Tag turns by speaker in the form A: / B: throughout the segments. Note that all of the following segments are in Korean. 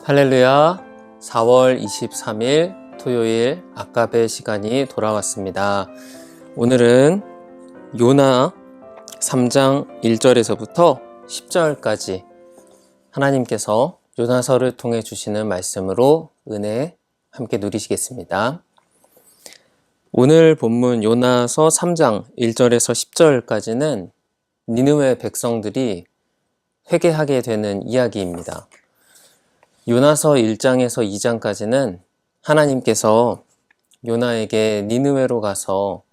A: 할렐루야. 4월 23일 토요일 아까베 시간이 돌아왔습니다. 오늘은 요나 3장 1절에서부터 10절까지 하나님께서 요나서를 통해 주시는 말씀으로 은혜 함께 누리시겠습니다. 오늘 본문 요나서 3장 1절에서 10절까지는 니느웨 백성들이 회개하게 되는 이야기입니다. 요나서 1장에서 2장까지는 하나님께서 요나에게 니느웨로 가서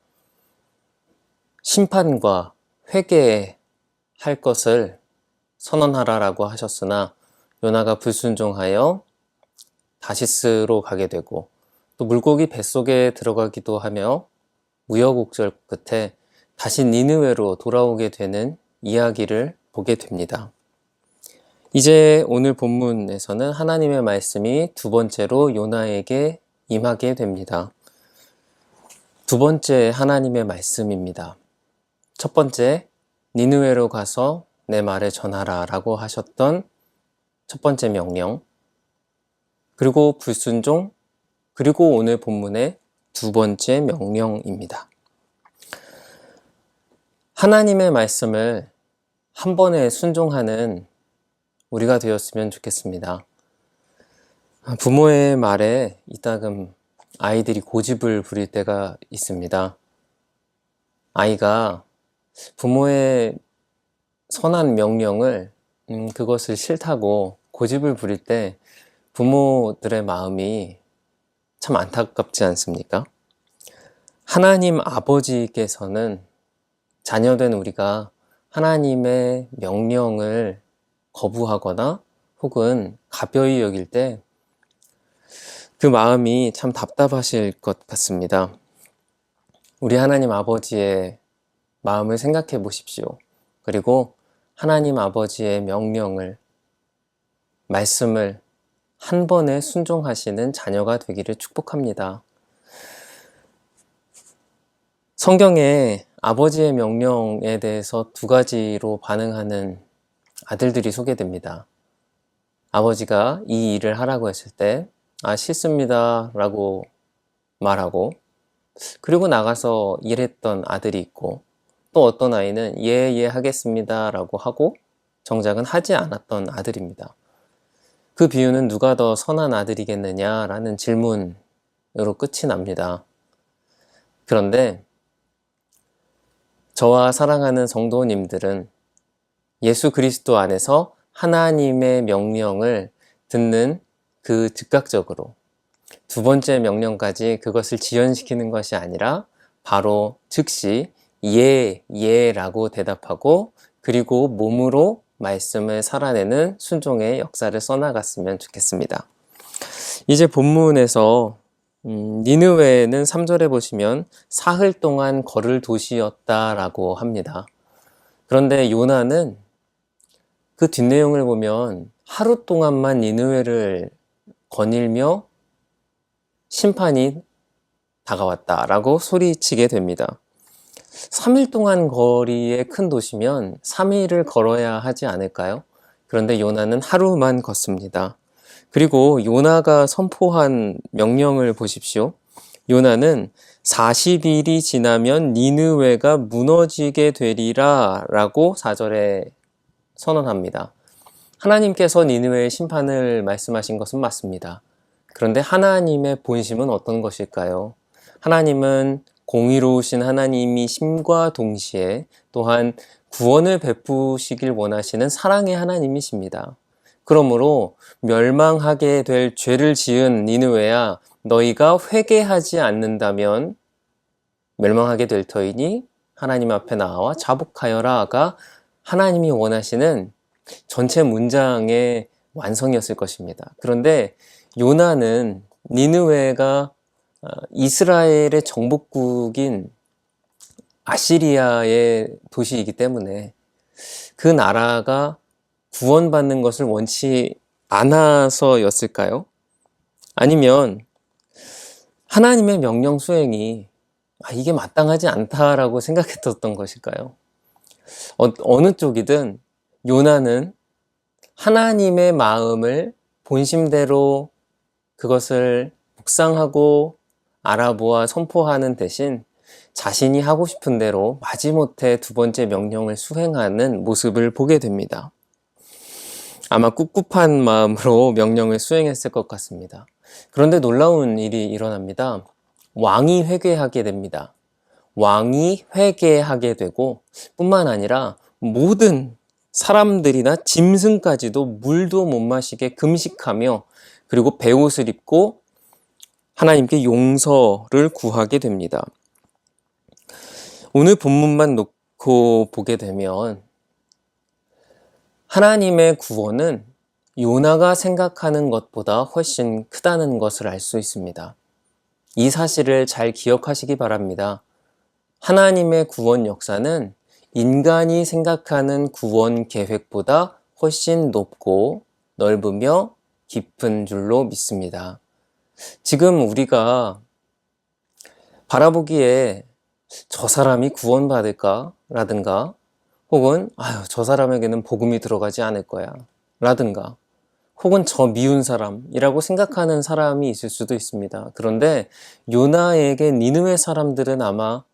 A: 심판과 회개할 것을 선언하라라고 하셨으나 요나가 불순종하여 다시스로 가게 되고 또 물고기 뱃속에 들어가기도 하며 우여곡절 끝에 다시 니느웨로 돌아오게 되는 이야기를 보게 됩니다. 이제 오늘 본문에서는 하나님의 말씀이 두 번째로 요나에게 임하게 됩니다. 두 번째 하나님의 말씀입니다. 첫 번째, 니느웨로 가서 내 말을 전하라 라고 하셨던 첫 번째 명령, 그리고 불순종, 그리고 오늘 본문의 두 번째 명령입니다. 하나님의 말씀을 한 번에 순종하는 우리가 되었으면 좋겠습니다. 부모의 말에 이따금 아이들이 고집을 부릴 때가 있습니다. 아이가 부모의 선한 명령을 그것을 싫다고 고집을 부릴 때 부모들의 마음이 참 안타깝지 않습니까? 하나님 아버지께서는 자녀된 우리가 하나님의 명령을 거부하거나 혹은 가벼이 여길 때 그 마음이 참 답답하실 것 같습니다. 우리 하나님 아버지의 마음을 생각해 보십시오. 그리고 하나님 아버지의 명령을, 말씀을 한 번에 순종하시는 자녀가 되기를 축복합니다. 성경에 아버지의 명령에 대해서 두 가지로 반응하는 아들들이 소개됩니다. 아버지가 이 일을 하라고 했을 때 싫습니다 라고 말하고, 그리고 나가서 일했던 아들이 있고, 또 어떤 아이는 예 하겠습니다 라고 하고 정작은 하지 않았던 아들입니다. 그 비유는 누가 더 선한 아들이겠느냐라는 질문으로 끝이 납니다. 그런데 저와 사랑하는 성도님들은 예수 그리스도 안에서 하나님의 명령을 듣는 그 즉각적으로 두 번째 명령까지 그것을 지연시키는 것이 아니라 바로 즉시 예라고 대답하고, 그리고 몸으로 말씀을 살아내는 순종의 역사를 써나갔으면 좋겠습니다. 이제 본문에서 니느웨는 3절에 보시면 사흘 동안 걸을 도시였다라고 합니다. 그런데 요나는 그 뒷내용을 보면 하루 동안만 니느웨를 거닐며 심판이 다가왔다라고 소리치게 됩니다. 3일 동안 거리의 큰 도시면 3일을 걸어야 하지 않을까요? 그런데 요나는 하루만 걷습니다. 그리고 요나가 선포한 명령을 보십시오. 요나는 40일이 지나면 니느웨가 무너지게 되리라 라고 4절에 선언합니다. 하나님께서 니느웨의 심판을 말씀하신 것은 맞습니다. 그런데 하나님의 본심은 어떤 것일까요? 하나님은 공의로우신 하나님이심과 동시에 또한 구원을 베푸시길 원하시는 사랑의 하나님이십니다. 그러므로 멸망하게 될 죄를 지은 니느웨야, 너희가 회개하지 않는다면 멸망하게 될 터이니 하나님 앞에 나와 자복하여라가 하나님이 원하시는 전체 문장의 완성이었을 것입니다. 그런데 요나는 니느웨가 이스라엘의 정복국인 아시리아의 도시이기 때문에 그 나라가 구원받는 것을 원치 않아서였을까요? 아니면 하나님의 명령 수행이 이게 마땅하지 않다라고 생각했었던 것일까요? 어느 쪽이든 요나는 하나님의 마음을 본심대로 그것을 묵상하고 알아보아 선포하는 대신 자신이 하고 싶은 대로 마지못해 두 번째 명령을 수행하는 모습을 보게 됩니다. 아마 꿉꿉한 마음으로 명령을 수행했을 것 같습니다. 그런데 놀라운 일이 일어납니다. 왕이 회개하게 됩니다. 왕이 회개하게 되고 뿐만 아니라 모든 사람들이나 짐승까지도 물도 못 마시게 금식하며 그리고 베옷을 입고 하나님께 용서를 구하게 됩니다. 오늘 본문만 놓고 보게 되면 하나님의 구원은 요나가 생각하는 것보다 훨씬 크다는 것을 알 수 있습니다. 이 사실을 잘 기억하시기 바랍니다. 하나님의 구원 역사는 인간이 생각하는 구원 계획보다 훨씬 높고 넓으며 깊은 줄로 믿습니다. 지금 우리가 바라보기에 저 사람이 구원받을까? 라든가 혹은 저 사람에게는 복음이 들어가지 않을 거야 라든가 혹은 저 미운 사람이라고 생각하는 사람이 있을 수도 있습니다. 그런데 요나에게 니느웨 사람들은 아마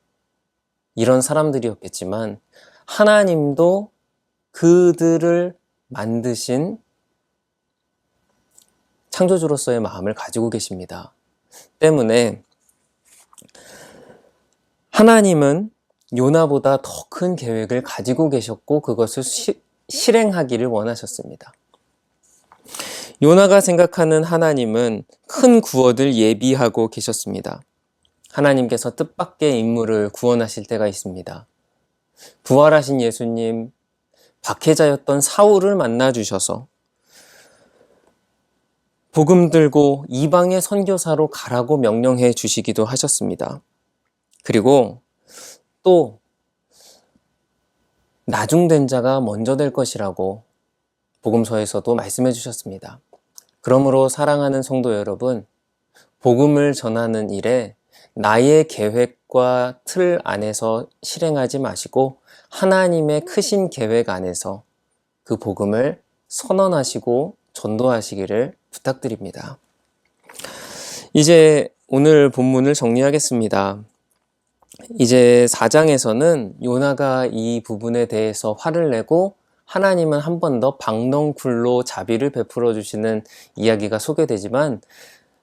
A: 이런 사람들이었겠지만 하나님도 그들을 만드신 창조주로서의 마음을 가지고 계십니다. 때문에 하나님은 요나보다 더 큰 계획을 가지고 계셨고 그것을 실행하기를 원하셨습니다. 요나가 생각하는 하나님은 큰 구원을 예비하고 계셨습니다. 하나님께서 뜻밖의 인물을 구원하실 때가 있습니다. 부활하신 예수님, 박해자였던 사울을 만나주셔서 복음 들고 이방의 선교사로 가라고 명령해 주시기도 하셨습니다. 그리고 또 나중된 자가 먼저 될 것이라고 복음서에서도 말씀해 주셨습니다. 그러므로 사랑하는 성도 여러분, 복음을 전하는 일에 나의 계획과 틀 안에서 실행하지 마시고 하나님의 크신 계획 안에서 그 복음을 선언하시고 전도하시기를 부탁드립니다. 이제 오늘 본문을 정리하겠습니다. 이제 4장에서는 요나가 이 부분에 대해서 화를 내고 하나님은 한 번 더 박넝쿨로 자비를 베풀어 주시는 이야기가 소개되지만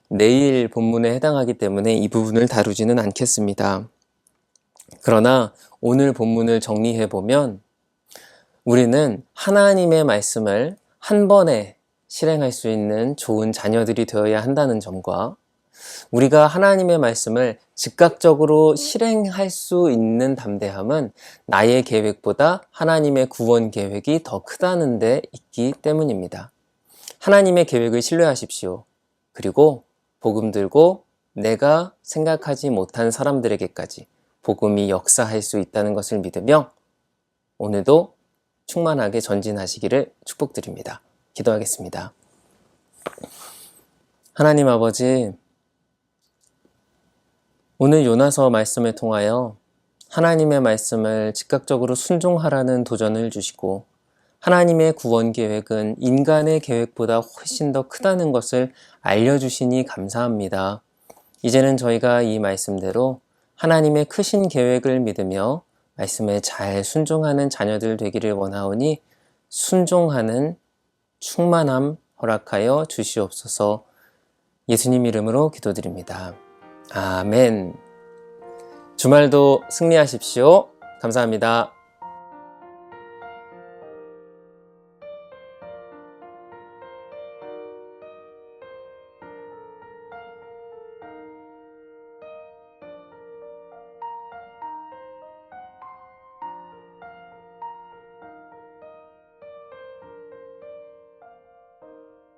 A: 내일 본문에 해당하기 때문에 이 부분을 다루지는 않겠습니다. 그러나 오늘 본문을 정리해 보면 우리는 하나님의 말씀을 한 번에 실행할 수 있는 좋은 자녀들이 되어야 한다는 점과 우리가 하나님의 말씀을 즉각적으로 실행할 수 있는 담대함은 나의 계획보다 하나님의 구원 계획이 더 크다는 데 있기 때문입니다. 하나님의 계획을 신뢰하십시오. 그리고 복음 들고 내가 생각하지 못한 사람들에게까지 복음이 역사할 수 있다는 것을 믿으며 오늘도 충만하게 전진하시기를 축복드립니다. 기도하겠습니다. 하나님 아버지, 오늘 요나서 말씀을 통하여 하나님의 말씀을 즉각적으로 순종하라는 도전을 주시고 하나님의 구원 계획은 인간의 계획보다 훨씬 더 크다는 것을 알려주시니 감사합니다. 이제는 저희가 이 말씀대로 하나님의 크신 계획을 믿으며 말씀에 잘 순종하는 자녀들 되기를 원하오니 순종하는 충만함 허락하여 주시옵소서. 예수님 이름으로 기도드립니다. 아멘. 주말도 승리하십시오. 감사합니다.